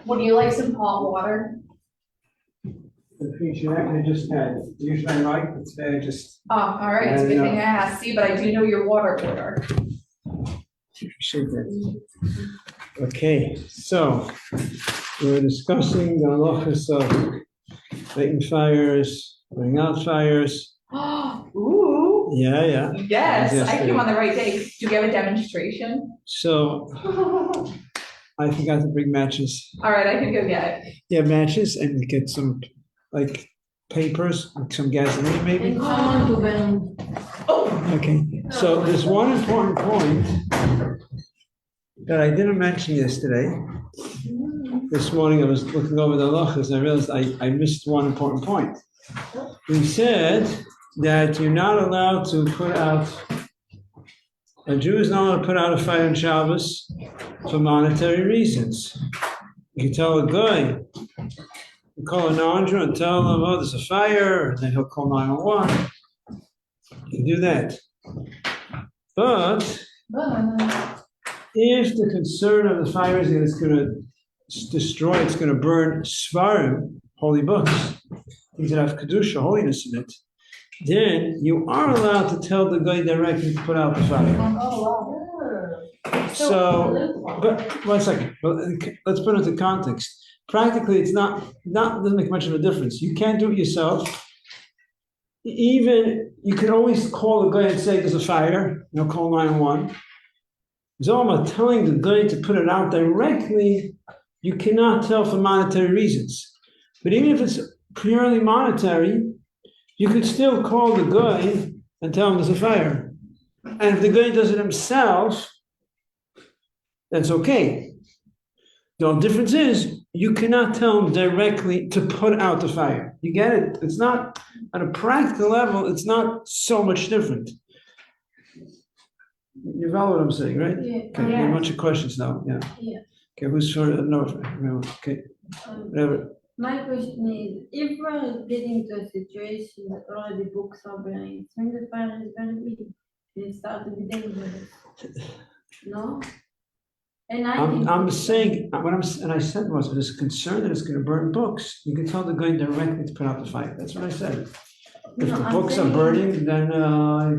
Would you like some hot water? Appreciate that. I just had, usually I like, but today I just. Oh, all right, it's a good thing I asked. See, but I do know your water order. Appreciate that. Okay, so we're discussing the halachas of lighting fires, putting out fires. Ooh. Yeah. Yes, I came on the right day. Do we have a demonstration? So I forgot to bring matches. All right, I can go get it. Yeah, matches and get some like papers, some gasoline maybe. Oh. Okay, so there's one important point that I didn't mention yesterday. This morning I was looking over the halachas and I realized I missed one important point. We said that you're not allowed to put out, a Jew is not allowed to put out a fire on Shabbos for monetary reasons. You can tell a guy, you call a non-Jew and tell him, oh, there's a fire, and then he'll call 911. You can do that. But if the concern of the fire is that it's going to destroy, it's going to burn svarim, holy books, things that have kedusha, holiness in it, then you are allowed to tell the guy directly to put out the fire. So, but one second, let's put it into context. Practically, it's not doesn't make much of a difference. You can't do it yourself. Even you can always call the guy and say there's a fire. Call 911. It's all about telling the guy to put it out directly. You cannot tell for monetary reasons. But even if it's purely monetary, you could still call the guy and tell him there's a fire. And if the guy does it himself, that's okay. The only difference is you cannot tell him directly to put out the fire. You get it? It's not, on a practical level, it's not so much different. You follow what I'm saying, right? Yeah. Okay, we have a bunch of questions now. Yeah. Okay, who's for no? Okay, whatever. My question is, if we're getting to a situation that already books are burning, when the fire is going to be, it start to be dangerous. No? And I'm saying what I said was, if there's a concern that it's going to burn books, you can tell the guy directly to put out the fire. That's what I said. If the books are burning, then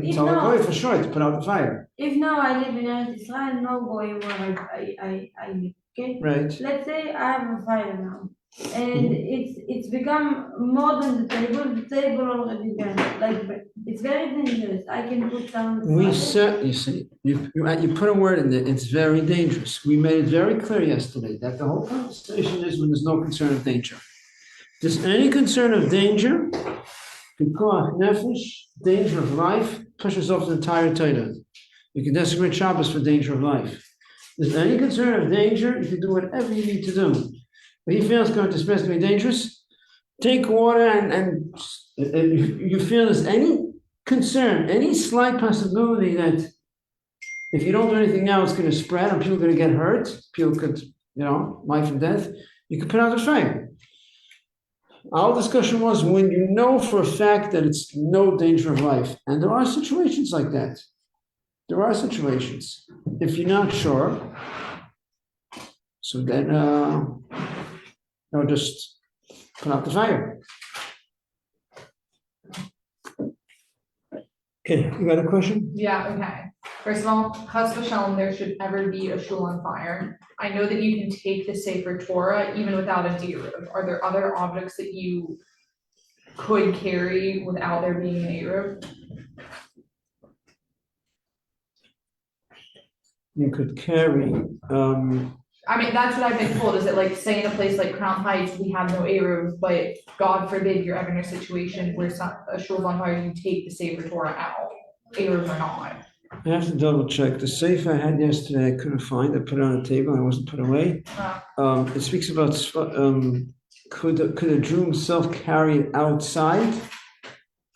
you can tell the guy for sure to put out the fire. If now I live in Eretz Israel, no going where I live, okay? Right. Let's say I have a fire now, and it's become more than the table already burned. Like, it's very dangerous. I can put down. We said, you see, you put a word in there, it's very dangerous. We made it very clear yesterday that the whole conversation is when there's no concern of danger. If there's any concern of danger, pikuach nefesh, danger of life, pushes off the entire Torah. You can desecrate Shabbos for danger of life. If there's any concern of danger, you can do whatever you need to do. But you feel it's going to be dangerous, take water and you feel there's any concern, any slight possibility that if you don't do anything now, it's going to spread and people are going to get hurt, people could, life and death, you can put out the fire. Our discussion was when you know for a fact that it's no danger of life. And there are situations like that. There are situations. If you're not sure, so then just put out the fire. Okay, you got a question? Yeah, okay. First of all, chas v'shalom, there should ever be a shul on fire. I know that you can take the Sefer Torah even without a Eruv. Are there other objects that you could carry without there being an Eruv? You could carry. I mean, that's what I've been told, is that like, say in a place like Crown Heights, we have no Eruv, but God forbid you're ever in a situation where a shul's on fire, you take the Sefer Torah out, Eruv or not. I have to double check. The safe I had yesterday, I couldn't find. I put it on the table and it wasn't put away. It speaks about could a Jew himself carry it outside?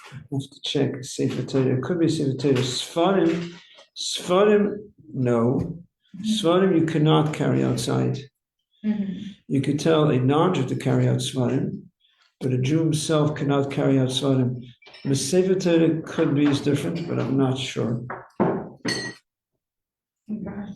I have to check Sefer Torah. It could be Sefer Torah. Svarim, no. Svarim you cannot carry outside. Mm-hmm. You could tell a non-Jew to carry out Svarim, but a Jew himself cannot carry out Svarim. The Sefer Torah could be is different, but I'm not sure. Okay.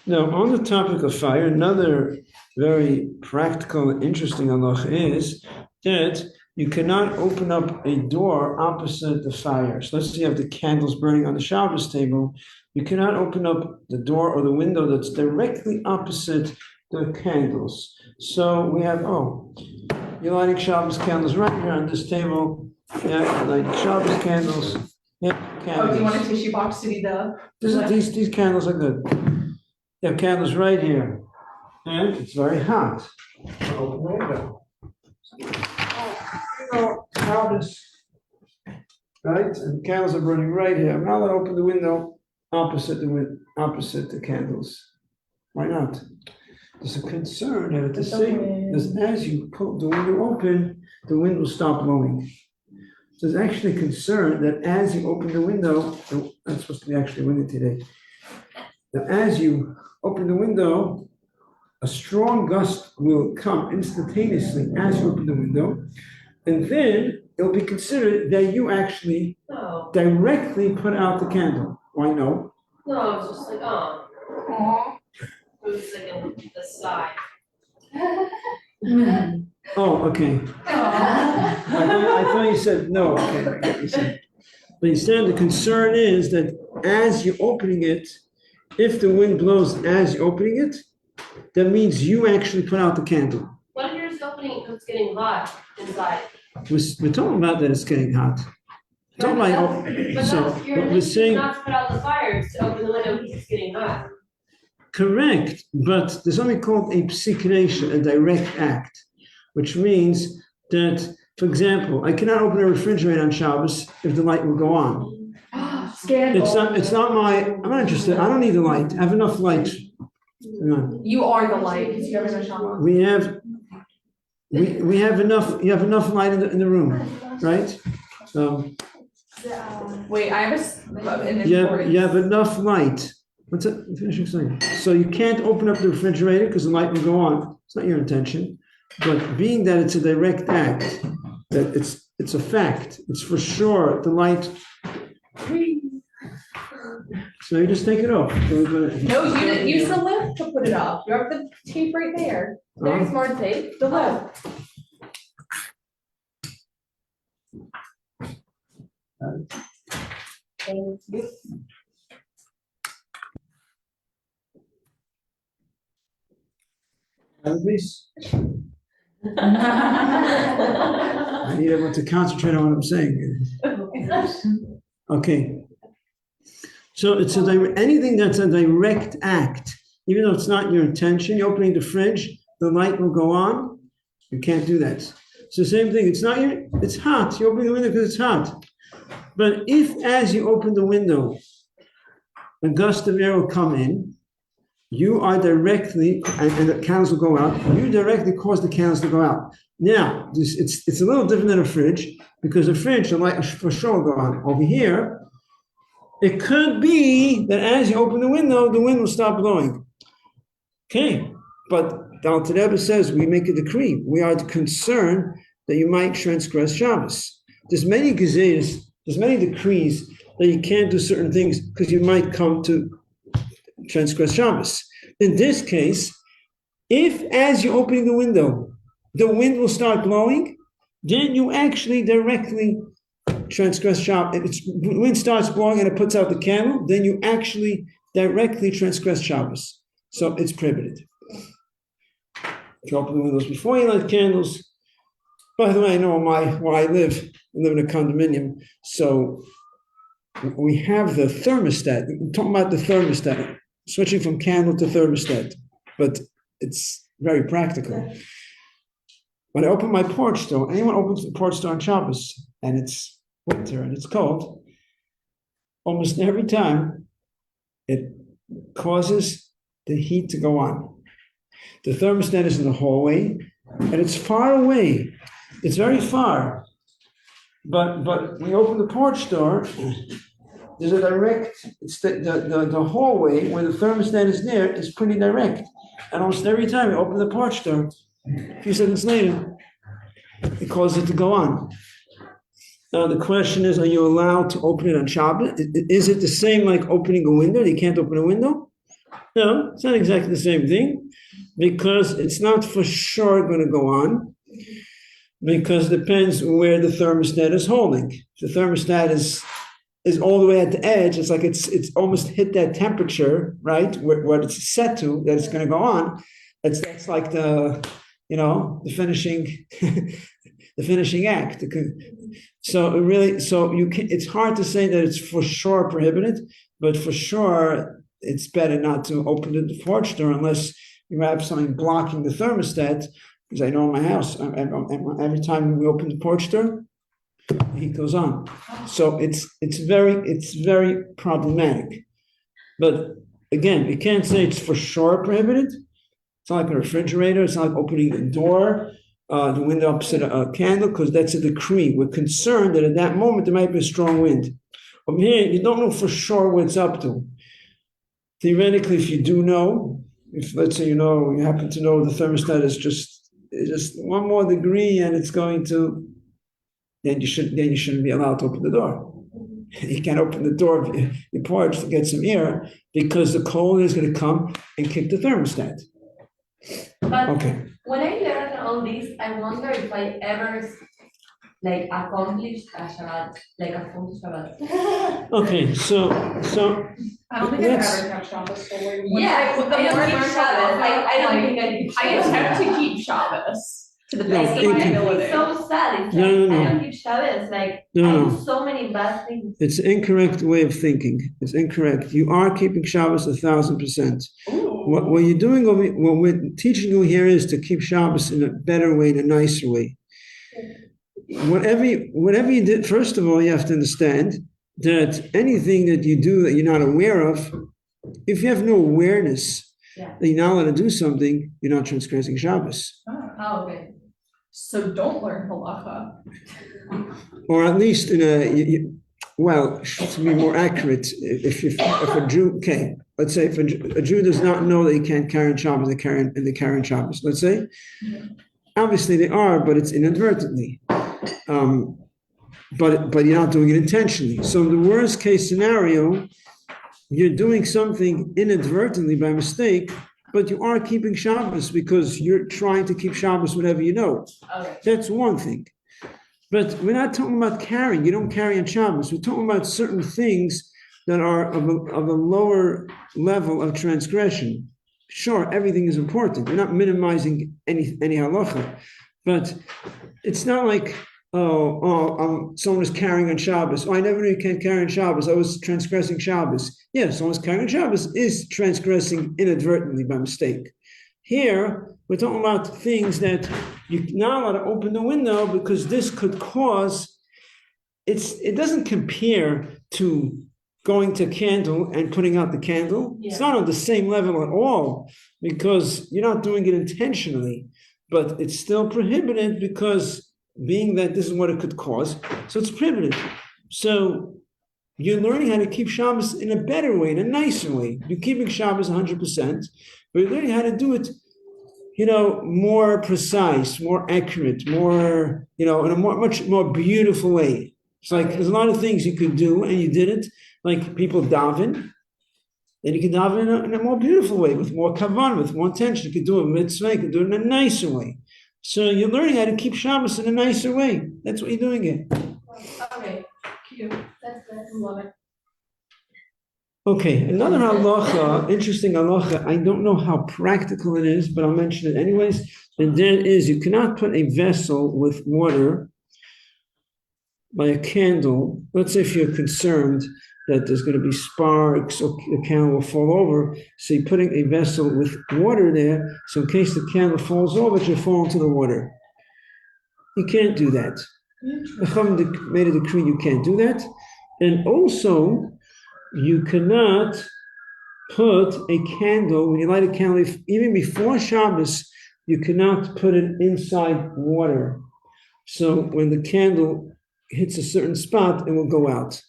Now, on the topic of fire, another very practical and interesting halacha is that you cannot open up a door opposite the fire. So let's say you have the candles burning on the Shabbos table. You cannot open up the door or the window that's directly opposite the candles. So we have, you're lighting Shabbos candles right here on this table. Yeah, lighting Shabbos candles. Yeah, candles. Oh, do you want a tissue box to be the? These candles are good. You have candles right here, and it's very hot. Open the window. Shabbos, right? And the candles are burning right here. I'm not going to open the window opposite the candles. Why not? There's a concern that as you pull the window open, the wind will stop blowing. So there's actually a concern that as you open the window, that's supposed to be actually windy today. That as you open the window, a strong gust will come instantaneously as you open the window, and then it'll be considered that you actually directly put out the candle. Why no? No, I was just like, Aw. it was like in the sky. Oh, okay. I thought you said no. Okay, I get what you said. But instead, the concern is that as you're opening it, if the wind blows as you're opening it, that means you actually put out the candle. What if you're just opening and it's getting hot inside? We're talking about that it's getting hot. We're talking about, But so no, you're what we're saying, not to put out the fire, it's to open the window because it's getting hot. correct, but there's something called a psikresha, a direct act, which means that, for example, I cannot open a refrigerator on Shabbos if the light will go on. Scandal. It's not I'm not interested. I don't need the light. I have enough light. You are the light, because you have a shaman. We have enough, you have enough light in the room, right? Wait, I have an You have enough light. What's that? Finish your saying. So you can't open up the refrigerator because the light will go on. It's not your intention. But being that it's a direct act, that it's a fact, it's for sure the light. So you just take it off. No, you didn't use the lift to put it up. You have the tape right there. Very smart tape, the lift. Thank you. Please. I need everyone to concentrate on what I'm saying. Okay. So it's anything that's a direct act, even though it's not your intention. You're opening the fridge, the light will go on. You can't do that. It's the same thing. It's hot. You're opening the window because it's hot. But if as you open the window, a gust of air will come in, you are directly, and the candles will go out, you directly cause the candles to go out. Now, it's a little different than a fridge, because a fridge, the light for sure will go on. Over here, it could be that as you open the wind will stop blowing. Okay, but the Alter Rebbe says we make a decree. We are concerned that you might transgress Shabbos. There's many gezeres, there's many decrees that you can't do certain things because you might come to transgress Shabbos. In this case, if as you're opening the window, the wind will start blowing, then you actually directly transgress Shabbos. When wind starts blowing and it puts out the candle, then you actually directly transgress Shabbos. So it's prohibited. If you open the windows before you light candles. By the way, I know where I live in a condominium, so we have the thermostat. We're talking about the thermostat, switching from candle to thermostat, but it's very practical. When I open my porch door, anyone opens the porch door on Shabbos, and it's winter and it's cold, almost every time it causes the heat to go on. The thermostat is in the hallway, and it's far away. It's very far. But when you open the porch door, there's a direct, it's the hallway where the thermostat is there is pretty direct. And almost every time you open the porch door, a few seconds later, it causes it to go on. Now the question is, are you allowed to open it on Shabbos? Is it the same like opening a window? You can't open a window? No, it's not exactly the same thing, because it's not for sure going to go on, because it depends where the thermostat is holding. If the thermostat is all the way at the edge, it's like it's almost hit that temperature, right? What it's set to, that it's going to go on. That's like the finishing the finishing act. So it's hard to say that it's for sure prohibited, but for sure it's better not to open the porch door unless you have something blocking the thermostat. Because I know in my house, every time we open the porch door, the heat goes on. So it's very problematic. But again, you can't say it's for sure prohibited. It's not like a refrigerator. It's not like opening the door, the window opposite a candle, because that's a decree. We're concerned that at that moment there might be a strong wind. Over here, you don't know for sure what it's up to. Theoretically, if you do know, if let's say you happen to know the thermostat is just one more degree and it's going to, then you shouldn't be allowed to open the door. You can't open the door of your porch to get some air because the cold is going to come and kick the thermostat. But Okay. when I learned all this, I wonder if I ever accomplished a Shabbat, like a full Shabbat. Okay, so I don't think I've ever kept Shabbos fully. Yeah, The more I don't I keep learn Shabbos. about I don't like, think I keep I Shabbos. attempt to keep Shabbos to the No, best of my thinking. ability. It's so sad. It's No, like, no. I don't keep Shabbos. Like, No, I no. do so many bad things. it's an incorrect way of thinking. It's incorrect. You are keeping Shabbos 1,000%. What you're doing, what we're teaching you here is to keep Shabbos in a better way, in a nicer way. Whatever you did, first of all, you have to understand that anything that you do that you're not aware of, if you have no awareness that you're not allowed to do something, you're not transgressing Shabbos. Oh, okay. So don't learn halacha. Or at least to be more accurate, if a Jew, okay, let's say if a Jew does not know that he can't carry on Shabbos, they carry on Shabbos, let's say. Obviously they are, but it's inadvertently. But you're not doing it intentionally. So in the worst case scenario, you're doing something inadvertently by mistake, but you are keeping Shabbos because you're trying to keep Shabbos whatever you know. Okay. That's one thing. But we're not talking about carrying. You don't carry on Shabbos. We're talking about certain things that are of a lower level of transgression. Sure, everything is important. We're not minimizing any halacha, but it's not like someone is carrying on Shabbos. Oh, I never knew you can't carry on Shabbos. I was transgressing Shabbos. Yeah, someone's carrying on Shabbos is transgressing inadvertently by mistake. Here, we're talking about things that you're not allowed to open the window because this could cause, it doesn't compare to going to a candle and putting out the candle. It's not on the same level at all because you're not doing it intentionally, but it's still prohibited because being that this is what it could cause, so it's prohibited. So you're learning how to keep Shabbos in a better way, in a nicer way. You're keeping Shabbos 100%, but you're learning how to do it, more precise, more accurate, more, in a much more beautiful way. It's like there's a lot of things you could do, and you did it. Like people daven, then you can daven in a more beautiful way, with more kavan, with more intention. You could do it mitzvah, you could do it in a nicer way. So you're learning how to keep Shabbos in a nicer way. That's what you're doing here. Okay, cute. That's good. I love it. Okay, another halacha, interesting halacha. I don't know how practical it is, but I'll mention it anyways. And that is, you cannot put a vessel with water by a candle. Let's say if you're concerned that there's going to be sparks or the candle will fall over, so you're putting a vessel with water there, so in case the candle falls over, it should fall into the water. You can't do that. The Chacham made a decree you can't do that. And also, you cannot put a candle, when you light a candle, even before Shabbos, you cannot put it inside water. So when the candle hits a certain spot, it will go out.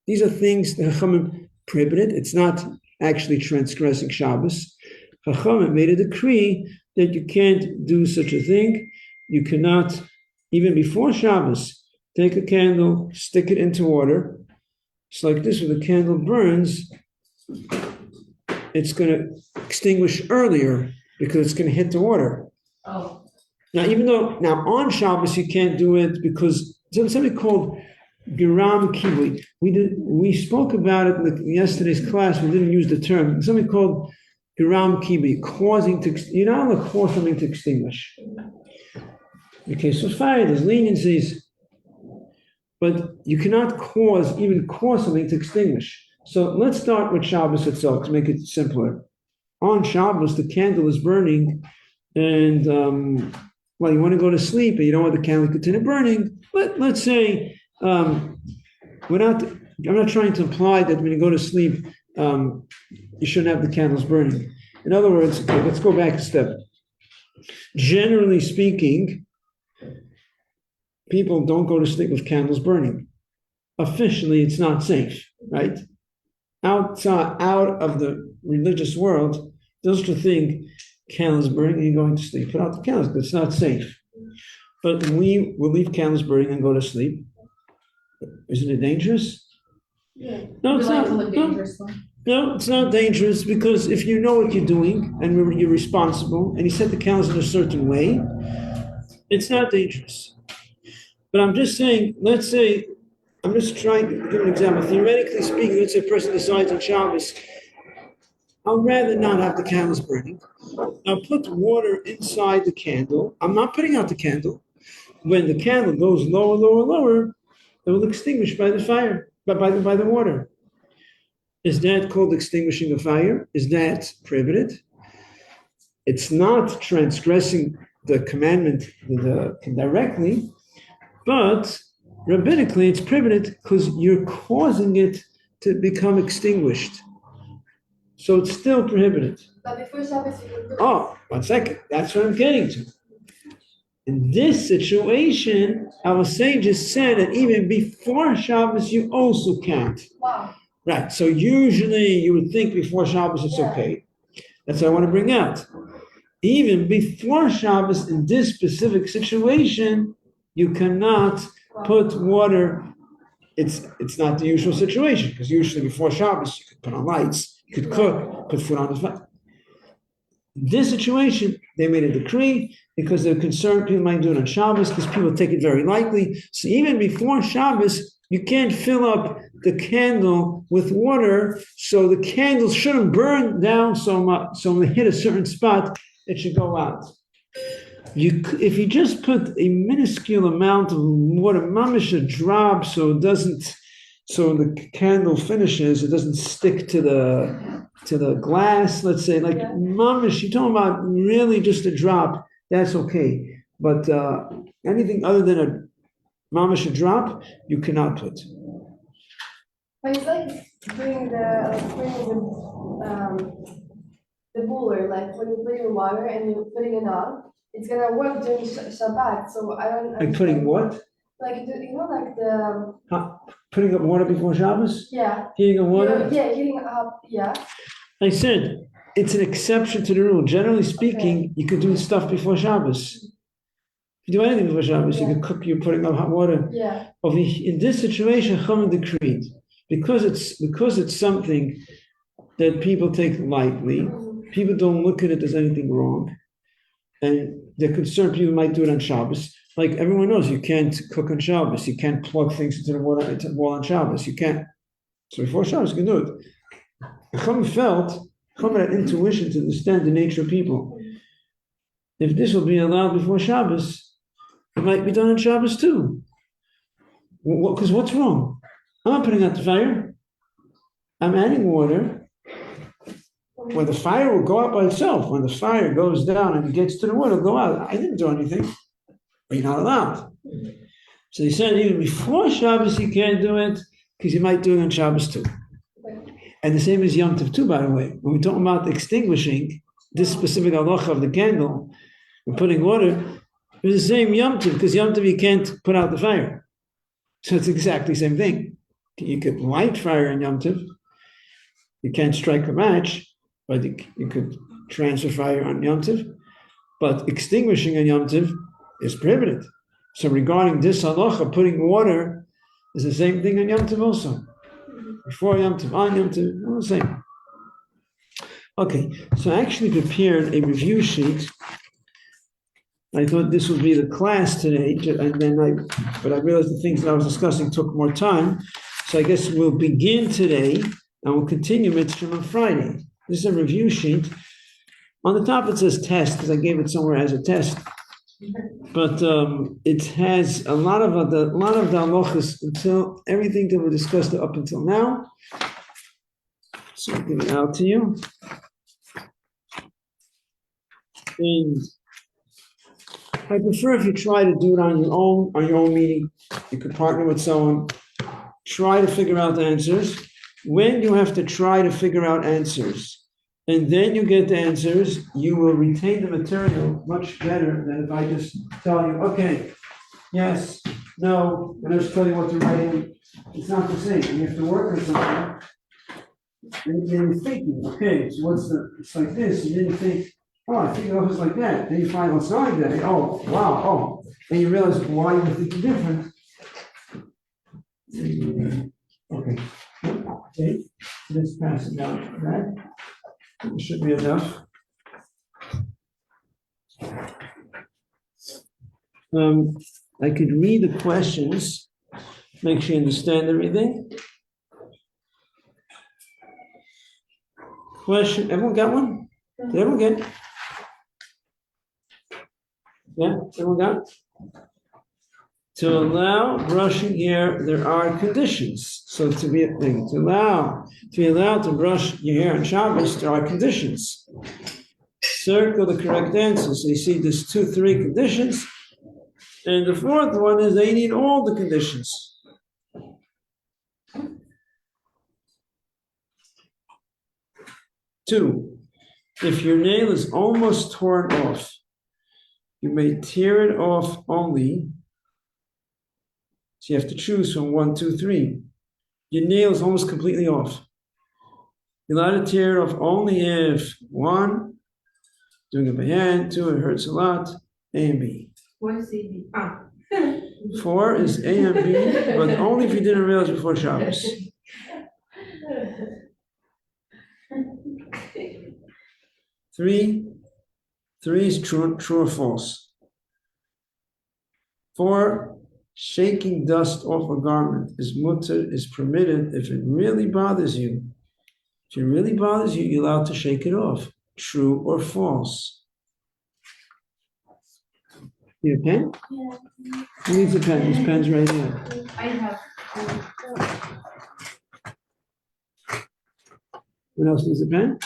These are things the Chachamim prohibited. It's not actually transgressing Shabbos. Chachamim made a decree that you can't do such a thing. You cannot, even before Shabbos, take a candle, stick it into water. It's like this, when the candle burns, it's gonna extinguish earlier because it's gonna hit the water. Oh, Now, even though, now on Shabbos, you can't do it because there's something called Giram Kiwi. We spoke about it in yesterday's class, we didn't use the term, it's something called Giram Kiwi, you're not allowed to cause something to extinguish. In the case of fire, there's leniencies, but you cannot even cause something to extinguish. So let's start with Shabbos itself to make it simpler. On Shabbos, the candle is burning, and you want to go to sleep, and you don't want the candle to continue burning. Let's say, I'm not trying to imply that when you go to sleep, you shouldn't have the candles burning. In other words, okay, let's go back a step. Generally speaking, people don't go to sleep with candles burning. Officially, it's not safe, right? Out of the religious world, those who think candles burning and you're going to sleep, put out the candles, it's not safe. But we will leave candles burning and go to sleep. Isn't it dangerous? Yeah. No, it's not. No, it's not dangerous because if you know what you're doing and you're responsible and you set the candles in a certain way, it's not dangerous. But I'm just saying, let's say, I'm just trying to give an example. Theoretically speaking, let's say a person decides on Shabbos, I'd rather not have the candles burning. I'll put water inside the candle. I'm not putting out the candle. When the candle goes lower, lower, lower, it will extinguish by the fire, by the water. Is that called extinguishing a fire? Is that prohibited? It's not transgressing the commandment directly, but rabbinically it's prohibited because you're causing it to become extinguished. So it's still prohibited. But before Shabbos, you can do it. Oh, 1 second. That's what I'm getting to. In this situation, our sages said that even before Shabbos, you also can't. Wow. Right. So usually you would think before Shabbos it's okay. That's what I want to bring out. Even before Shabbos, in this specific situation, you cannot put water. It's not the usual situation because usually before Shabbos you could put on lights, you could cook, put food on the fire. In this situation, they made a decree because they're concerned people might do it on Shabbos because people take it very lightly. So even before Shabbos, you can't fill up the candle with water, so the candles shouldn't burn down so much. So when they hit a certain spot, it should go out. If you just put a minuscule amount of water, mamish a drop, so the candle finishes, it doesn't stick to the glass, let's say, like mamish, you're talking about really just a drop, that's okay. But anything other than a mamish a drop, you cannot put. But it's like putting the booler, like when you put in water and you're putting it on, it's gonna work during Shabbat. So I don't. Like putting what? Like like the. Putting up water before Shabbos? Yeah. Heating up water? Yeah, heating up. Yeah. I said, it's an exception to the rule. Generally speaking, you could do stuff before Shabbos. If you do anything before Shabbos, you could cook, you're putting up hot water. Yeah. In this situation, Chachamim decreed, because it's something that people take lightly, people don't look at it as anything wrong, and they're concerned people might do it on Shabbos. Like everyone knows, you can't cook on Shabbos, you can't plug things into the wall on Shabbos, you can't. So before Shabbos, you can do it. Chachamim had intuition to understand the nature of people. If this will be allowed before Shabbos, it might be done on Shabbos too. Because what's wrong? I'm not putting out the fire. I'm adding water. When the fire will go out by itself, when the fire goes down and it gets to the water, it'll go out. I didn't do anything. But you're not allowed. So he said even before Shabbos you can't do it because you might do it on Shabbos too. And the same as Yom Tov too, by the way. When we're talking about extinguishing this specific halacha of the candle and putting water, it's the same Yom Tov, because Yom Tov you can't put out the fire. So it's exactly the same thing. You could light fire in Yom Tov. You can't strike a match, but you could transfer fire on Yom Tov. But extinguishing on Yom Tov is prohibited. So regarding this halacha, putting water is the same thing on Yom Tov also. Before Yom Tov, on Yom Tov, all the same. Okay, so I actually prepared a review sheet. I thought this would be the class today, but I realized the things that I was discussing took more time. So I guess we'll begin today and we'll continue Mitzvah on Friday. This is a review sheet. On the top it says test, because I gave it somewhere as a test. But it has a lot of the halachas until everything that we discussed up until now. So I'll give it out to you. And I prefer if you try to do it on your own meeting. You could partner with someone, try to figure out the answers. When you have to try to figure out answers, and then you get the answers, you will retain the material much better than if I just tell you, okay, yes, no, and I just tell you what to write in. It's not the same. You have to work on something. And then you're thinking, okay, so it's like this, and then you think, oh, I think it was like that. Then you find, it's not like that. Oh, wow, oh. And you realize why you were thinking different. Okay. Okay, let's pass it down to that. It should be enough. I could read the questions, make sure you understand everything. Question, everyone got one? Did everyone get it? Yeah, everyone got it? To allow brushing hair, there are conditions. So to be allowed to brush your hair on Shabbos, there are conditions. Circle the correct answer. So you see there's 3 conditions. And the 4th one is they need all the conditions. Two, if your nail is almost torn off, you may tear it off only. So you have to choose from 1, 2, 3. Your nail is almost completely off. You're allowed to tear it off only if 1, doing it by hand, 2, it hurts a lot, A and B. What is it? 4 is A and B, but only if you didn't realize before Shabbos. 3 is true or false. 4, shaking dust off a garment is permitted if it really bothers you. If it really bothers you, you're allowed to shake it off. True or false? You have a pen? Yeah. Who needs a pen? This pen's right here. I have. What else needs a pen?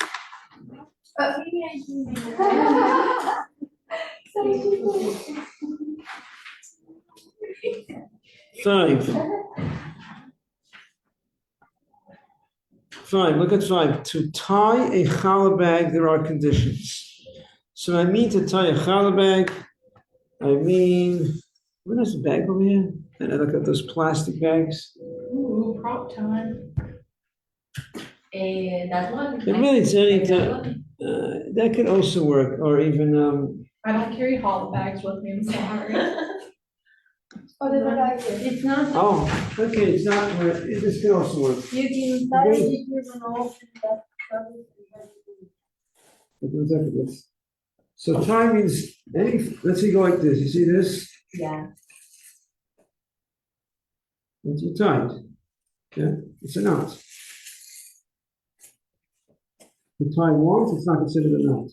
Five. Look at 5. To tie a challah bag, there are conditions. So I mean to tie a challah bag, what is the bag over here? And I look at those plastic bags. Ooh, prop time. That one. It really is any that time. one. That could also work, or even I don't carry hollow bags with me, I'm sorry. Oh, there's a bag here. It's not. okay, it's not. This could also work. You can tie it if you don't open that. So tie means let's say go like this. You see this? Yeah. That's you tied. Yeah, it's a knot. You tie once, it's not considered a knot.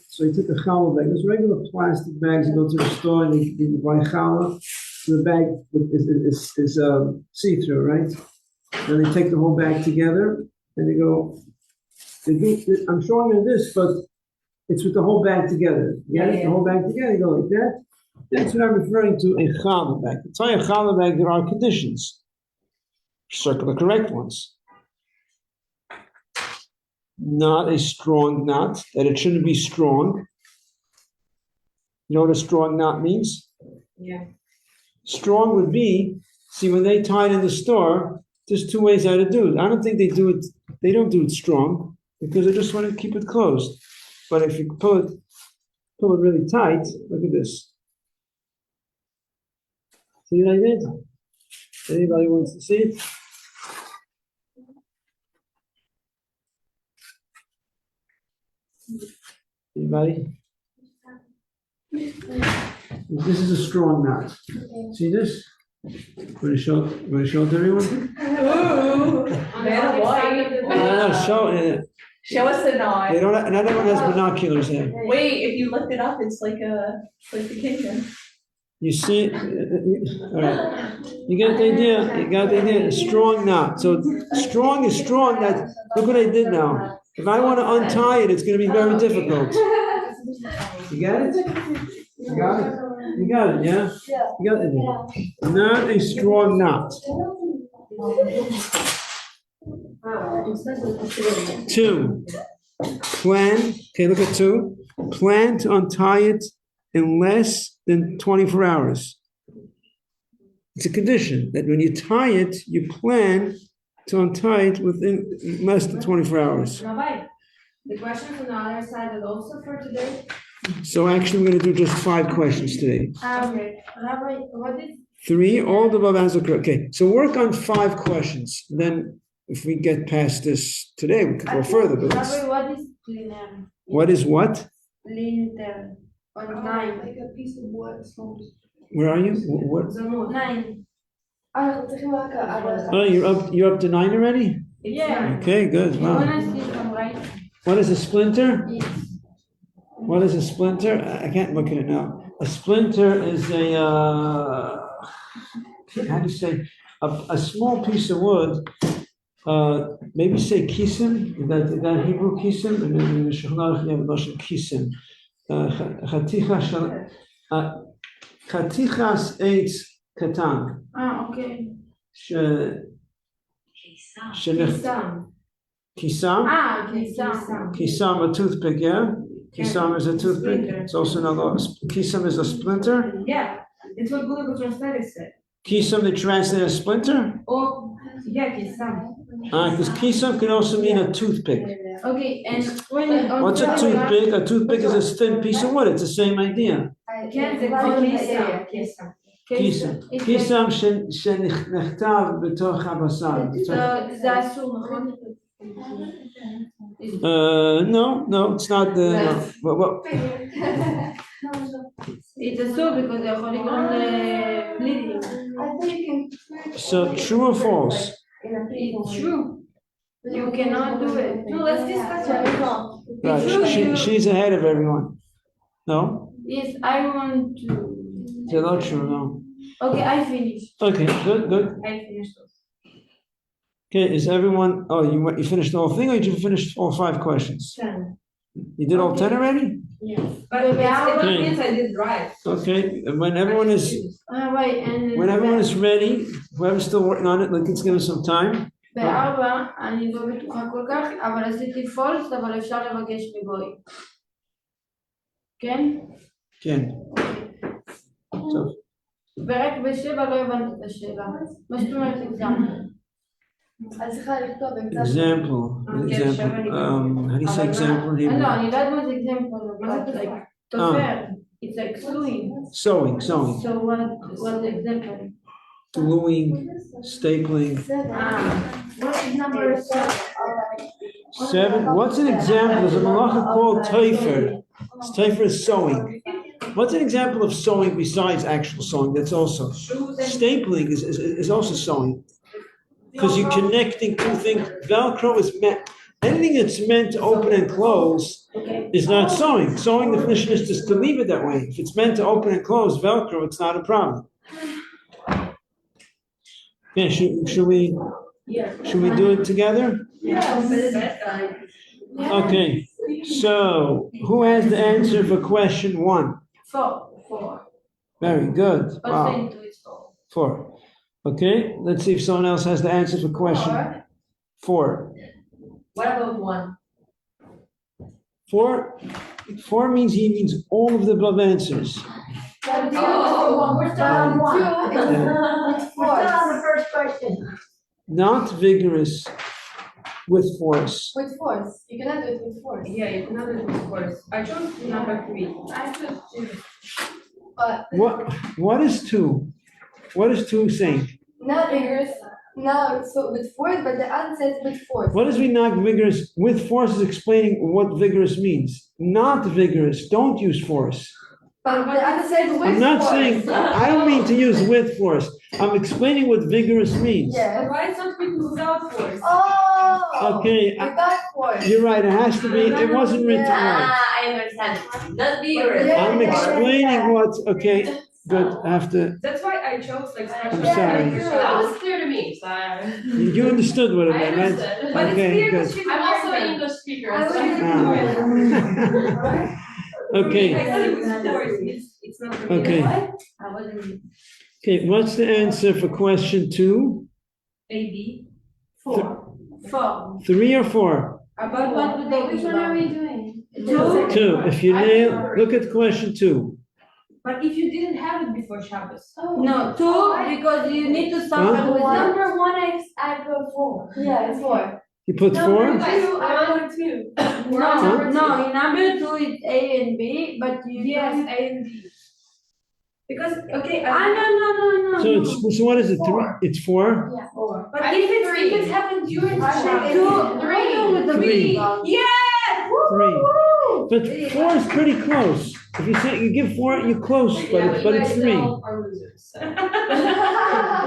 So you take a challah bag. There's regular plastic bags. You go to the store and you buy challah. So the bag is see-through, right? And they take the whole bag together and they go. I'm showing you this, but it's with the whole bag together. The whole bag together. You go like that. That's what I'm referring to, a challah bag. To tie a challah bag, there are conditions. Circle the correct ones. Not a strong knot, that it shouldn't be strong. You know what a strong knot means? Yeah. Strong would be, see, when they tie it in the store, there's 2 ways how to do it. I don't think they don't do it strong, because they just want to keep it closed. But if you pull it really tight, look at this. See what I did? Anybody wants to see it? Anybody? This is a strong knot. See this? Want to show it to everyone? Man, why? No, show it. Show us the knot. They don't, not everyone has binoculars here. Wait, if you lift it up, it's like the kingdom. You see, all right. You get the idea, a strong knot. So strong is strong, that, look what I did now. If I want to untie it, it's going to be very difficult. You got it? You got it? You got it, yeah? You got it. Not a strong knot. 2, plan, okay, look at 2. Plan to untie it in less than 24 hours. It's a condition that when you tie it, you plan to untie it within less than 24 hours. Rabbi, the question from the other side is also for today. So actually, we're going to do just 5 questions today. Rabbi, what is 3, all the above answers correct. Okay, so work on 5 questions. Then if we get past this today, we can go further. But Rabbi, what is linear? what is what? Linear. On 9. Like a piece of wood. Where are you? What? 9. Oh, you're up to 9 already? Yeah. Okay, good. You Wow. wanna see some right? What is a splinter? Yes. What is a splinter? I can't look at it now. A splinter is a how do you say, a small piece of wood. Maybe say kisim. That Hebrew kisim, and then in the Shulchan you have Lashon kisim. Chatichas eitz katan. Okay. Kisam. Kisam. Kisam, a toothpick, yeah? Kisam is a toothpick. It's also another, kisam is a splinter. Yeah, it's what Google Translate said. Kisam, they translate as splinter? Oh, yeah, Kisam. Because kisam can also mean a toothpick. Okay, and when What's a toothpick? A toothpick is a thin piece of wood. It's the same idea. Kisam. Kisam. Kisam שנכתב בתוך הבשר. זה אסור, נכון? No, it's not the. Well, It's אסור because זה יכול לגרום ל-bleeding. so true or false? It's true. You cannot do it. No, let's discuss it. Right. She's ahead of everyone. No? Yes, I want to. They're not true, no. Okay, I finished. Okay, good. I finished. Okay, is everyone, you finished the whole thing, or you just finished all 5 questions? 10. You did all 10 already? Yes. But it Okay. means I did right. Okay, when everyone is ready, whoever's still working on it, let's give it some time. ב4 אני לא בטוחה כל כך, אבל עשיתי פולס, אבל אפשר לבקש מגוי. כן? כן. טוב. ורק ב7 לא הבנתי את השאלה. מה זאת אומרת example? אז צריכה לכתוב Example. How do you say example in Hebrew? לא, אני לא יודעת מה זה example, מה זה תופר? It's like sewing. Sewing. So what example? Gluing, stapling. What is number 7. What's an example? There's a malacha called Tefer. Tefer is sewing. What's an example of sewing besides actual sewing? That's also stapling is also sewing, because you're connecting 2 things. Velcro is meant, anything that's meant to open and close is not sewing. Sewing, the definition is just to leave it that way. If it's meant to open and close Velcro, it's not a problem. Okay, should we do it together? Okay, so who has the answer for question 1? 4. Very good. But Wow. saying 2 is 4. 4. Okay, let's see if someone else has the answer for question 4. What about 1? 4 means he means all of the above answers. We're still on 1. We're still on the first question. Not vigorous, with force. With force. You cannot do it with force. Yeah, it's not a course. I chose number 3. I chose 2. But What is 2? What is 2 saying? not vigorous, No, so with force, but the other says with force. What does we not vigorous? With force is explaining what vigorous means. Not vigorous, don't use force. But the other says with force. I'm not saying, I don't mean to use with force. I'm explaining what vigorous means. Yeah. Why is not written without force? Oh. Okay, Without force. you're right, it has to be, it wasn't written right. Ah, I understand. Not vigorous. Yeah. I'm explaining what, okay, good, I have to, That's why I chose like special. I'm sorry. That was clear to me, so I you understood what it I meant, right? understood. But it's Okay, clear good. because she's I'm also an English speaker. I so wasn't- Ah. Okay, It's not. okay. I wasn't. Okay, what's the answer for question 2? Maybe. 4. 4. 3 or 4? About what we talking Which one are we about? doing? 2. 2. If you nail, look at question 2. But if you didn't have it before Shabbos. No, 2 because you need to Huh? start with one. Number one, I put 4. Yeah, it's 4. You put 4? Number 2, I put 2. No, in number 2 it's A and B, but you Yes, don't. A and B. Because, okay, No. So what is it? 3? 4. It's 4? Yeah, 4. but I if think it's, if it happened during I think Shabbos. it's 2. 3. What's wrong with the 3. Yeah! 3. But 4 is pretty close. If you say, you give 4, you're close, but it's 3. Are losers.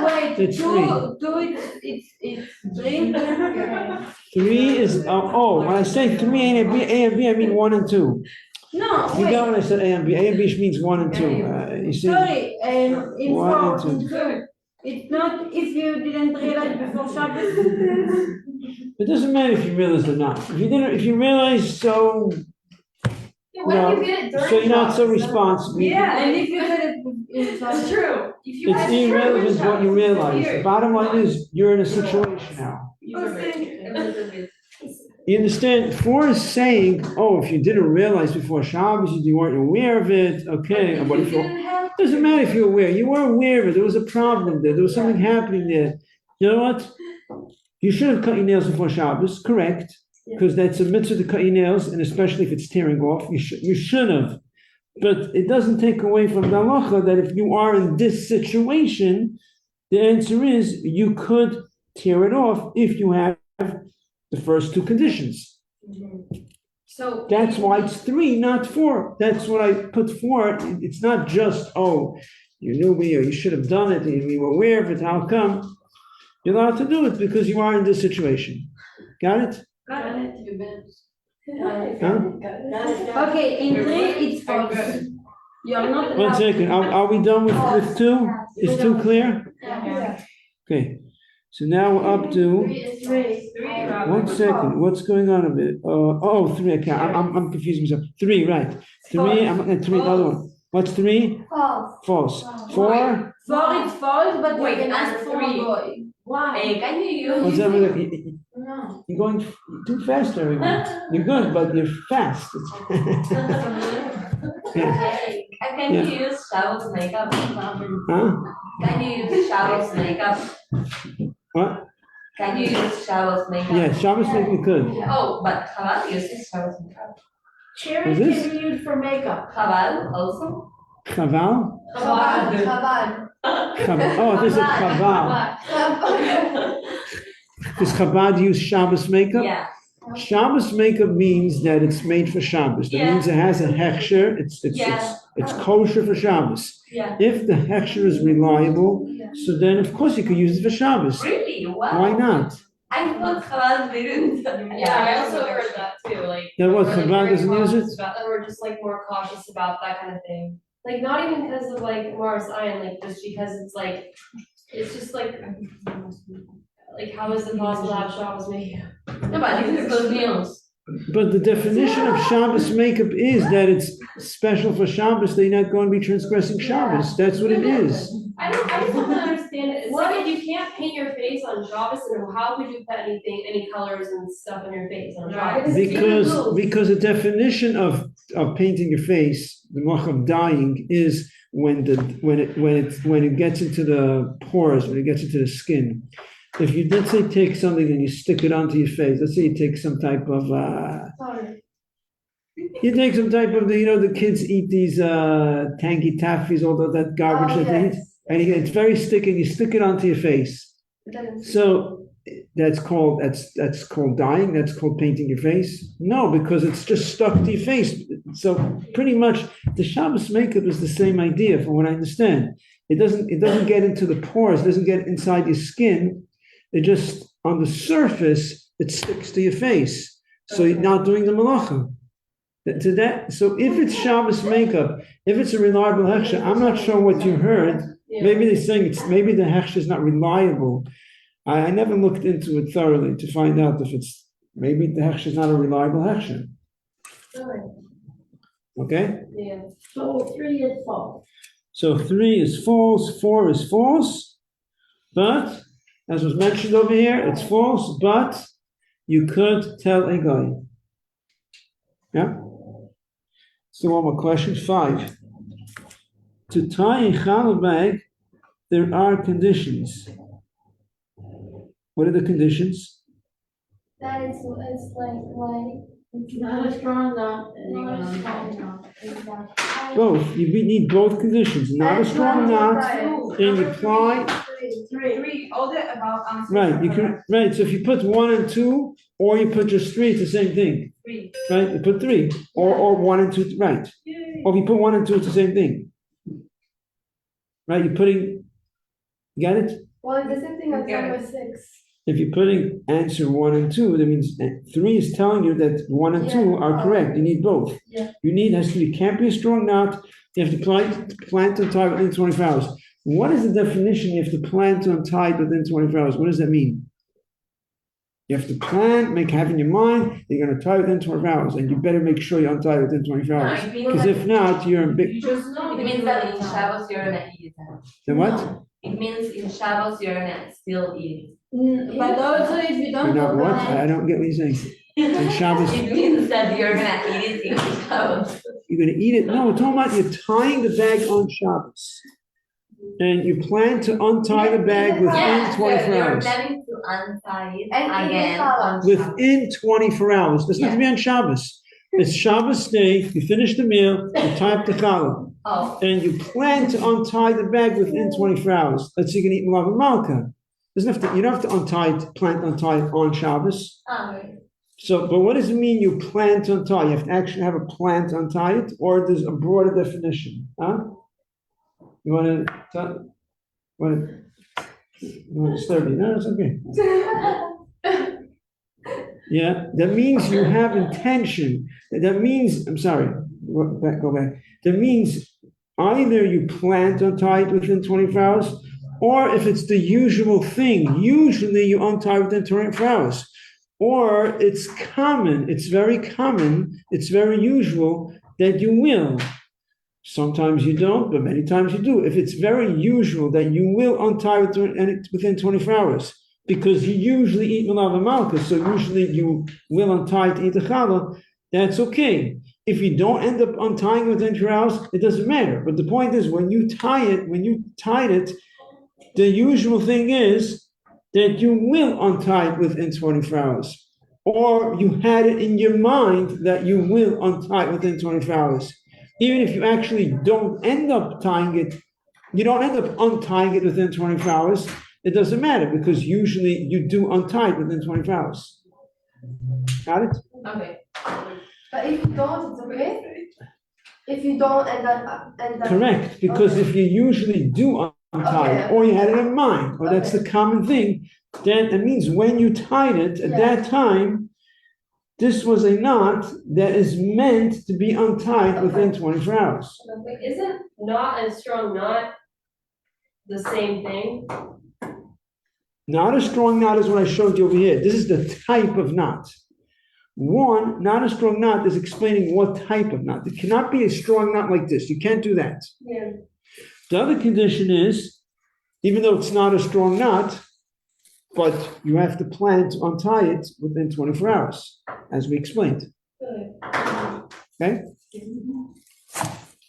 Wait, It's 2 it's 3. 3 is, when I say 3 A and B, I mean 1 and 2. No, You got wait. when I said A and B. A and B means 1 and 2. You see? Sorry, in 1 4, and in 2. 2. It's not if you didn't realize before Shabbos. It doesn't matter if you realize or not. If you realize, so, Yeah, when No. you get it during. so you're not so Shabbos, responsible. Yeah. And if you did it in That's Shabbos. true. If you It's had it during irrelevant what you Shabbos, realize. The here. bottom line is, you're in a situation now. You were very- A little bit. You understand? 4 is saying, if you didn't realize before Shabbos, you weren't aware of it, okay. But But if if you you, didn't have. doesn't matter if you're aware. You were aware of it. There was a problem there. There was something happening there. You know what? You should have cut your nails before Shabbos, correct? Because that's a mitzvah to cut your nails, and especially if it's tearing off, you should have. But it doesn't take away from the halacha that if you are in this situation, the answer is you could tear it off if you have the first 2 conditions. So. That's why it's 3, not 4. That's what I put 4. It's not just, you knew me, or you should have done it, and we were aware of it, how come? You're allowed to do it because you are in this situation. Got it? Got it. Huh? Okay, in 3 it's false. You are not One allowed. second, are we done with 2? Is 2 clear? Yeah. Okay, so now we're up to, 3. one second, what's going on a bit? 3, okay, I'm confusing myself. 3, right. 3, I'm at 3, the other one. What's 3? False. False. 4? 4 it's false, but you Wait, can ask and for a 3. boy. Why? Can you What's use? that with it? No. You're going too fast, everyone. You're good, but you're fast. Yeah. Can you use Shabbos makeup? Huh? Can you use Shabbos makeup? What? Can you use Shabbos makeup? Yeah, Shabbos make me good. Oh, but Chabad uses Shabbos makeup. What's this? Can you use for makeup? Chabad also? Chaval? Chabad. Chabad. Oh, this is Chaval. Chabad. Does Chabad use Shabbos makeup? Yeah. Shabbos makeup means that it's made for Shabbos. That Yeah. means it has a hechsher. Yeah. It's kosher for Shabbos. Yeah. If the hechsher is reliable, so then of course you could use it for Shabbos. Really? Wow. Why not? I thought Chabad didn't. Yeah, I also heard that too, like. Yeah, what, we're, like, Chabad very doesn't use cautious it? about that, we're just like more cautious about that kind of thing. Like, not even because of like Mars Iron, like just because it's like, it's just like how is it possible to have Shabbos makeup? No, but this is good news. But the definition of Shabbos makeup is that it's special for Shabbos. They're not going to be transgressing Shabbos. That's what it is. I just don't understand it. It's like if you can't paint your face on Shabbos, then how could you put any colors and stuff on your face on Shabbos? Because the definition of painting your face, the moch of dyeing, is when it gets into the pores, when it gets into the skin. If you, let's say, take something and you stick it onto your face, let's say you take some type of you take some type of the kids eat these tangy taffies, all that garbage that they eat, and it's very sticky, and you stick it onto your face. So that's called dyeing, that's called painting your face? No, because it's just stuck to your face. So pretty much the Shabbos makeup is the same idea from what I understand. It doesn't get into the pores, it doesn't get inside your skin. It just on the surface, it sticks to your face. So you're not doing the malacha. So if it's Shabbos makeup, if it's a reliable hechsher, I'm not sure what you heard. Maybe they're saying maybe the hechsher is not reliable. I never looked into it thoroughly to find out if maybe the hechsher is not a reliable hechsher. Okay? Yeah. So 3 is false. So 3 is false, 4 is false, but as was mentioned over here, it's false, but you could tell a guy. Yeah? So one more question, 5. To tie a challah bag, there are conditions. What are the conditions? That it's like. It's not a strong knot. And you're Not gonna strong untie it. enough, exactly. Both. You need both conditions. Not a strong knot, and you apply. 3, all the about answers. Right, you can, right, so if you put 1 and 2, or you put just 3, it's the same thing. 3. Right, you put 3, or 1 and 2, right. Or if you put 1 and 2, it's the same thing. Right, you're putting, get it? Well, it's the same thing as Get it. number 6. If you're putting answer 1 and 2, that means 3 is telling you that 1 and 2 are correct. You need both. Yeah. Can't be a strong knot. You have to plant and tie within 24 hours. What is the definition? You have to plant and tie within 24 hours. What does that mean? You have to plan, have in your mind, you're going to tie within 24 hours, and you better make sure you untie within 24 hours. Because if not, you're in big. You just know. It means that in Shabbos you're gonna eat it. The what? It means in Shabbos you're gonna still eat But also if you You're don't not go what? back. I don't get what you're saying. In Shabbos, it. It means that you're gonna eat it in Shabbos. you're going to eat it. No, we're talking about you're tying the bag on Shabbos. And you plan to untie the bag within Yes, 24 you're hours. planning to untie it And eat again the challah. on Shabbos. Within 24 hours. Doesn't have to be on Shabbos. It's Shabbos day, you finish the meal, you tie up the challah. Oh, And you plan to untie the bag within 24 hours. Let's say you can eat malav and malka. You don't have to untie it on Shabbos. right. So, but what does it mean you plan to untie? You have to actually have a plan to untie it, or there's a broader definition, huh? You want to disturb me? No, it's okay. Yeah, that means you have intention. That means, I'm sorry, go back. That means either you plan to untie it within 24 hours, or if it's the usual thing, usually you untie within 24 hours. Or it's common, it's very common, it's very usual that you will. Sometimes you don't, but many times you do. If it's very usual that you will untie within 24 hours, because you usually eat malav and malka, so usually you will untie to eat the challah, that's okay. If you don't end up untying within 24 hours, it doesn't matter. But the point is, when you tied it, the usual thing is that you will untie it within 24 hours. Or you had it in your mind that you will untie it within 24 hours. Even if you actually don't end up tying it, you don't end up untying it within 24 hours, it doesn't matter because usually you do untie it within 24 hours. Got it? Okay. But if you don't, it's okay? If you don't end up. Correct, because if you usually do untie it, or you had it in mind, or that's the common thing, then it means when you tied it at that time, this was a knot that is meant to be untied within 24 hours. Like, isn't not and strong knot the same thing? Not a strong knot is what I showed you over here. This is the type of knot. One, not a strong knot is explaining what type of knot. It cannot be a strong knot like this. You can't do that. Yeah. The other condition is, even though it's not a strong knot, but you have to plan to untie it within 24 hours, as we explained. Okay?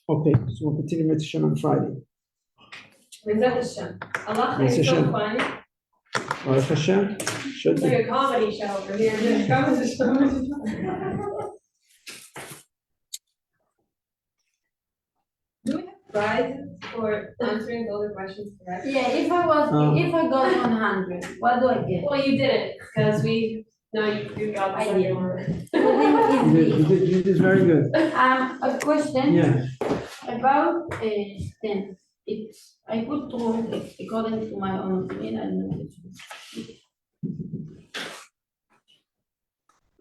Okay, so we'll continue with Hashem on Friday. Mitzvah Hashem. Allah Mitzvah is so Hashem. funny. Baruch Hashem. Should It's be. like a comedy show over here. Do we have prizes? for answering all the questions correct. Yeah, if I got 100, what do I get? Well, you didn't, because we know you got the I second did. one. You did very good. A question Yeah, about STEM. It's, I put true, it's according to my own opinion, I know it's true.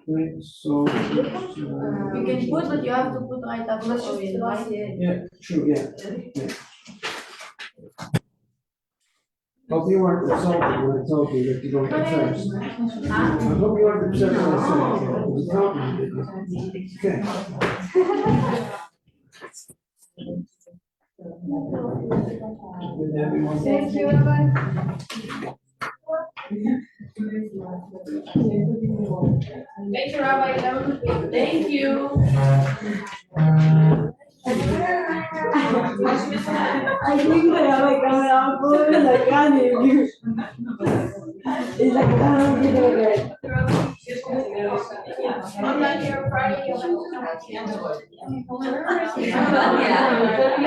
okay, so. You can put, but you have to put right after Let's just Orion, right? Yeah, true, yeah. Hope you weren't insulted when I told you that you don't get first. I hope you weren't upset when I said it, it was a compliment, didn't you? Okay. Good, everyone. Thank you, Rabbi. Thank you, Rabbi. Thank you. I think that I like I'm like it's like I'm not here Friday. Yeah.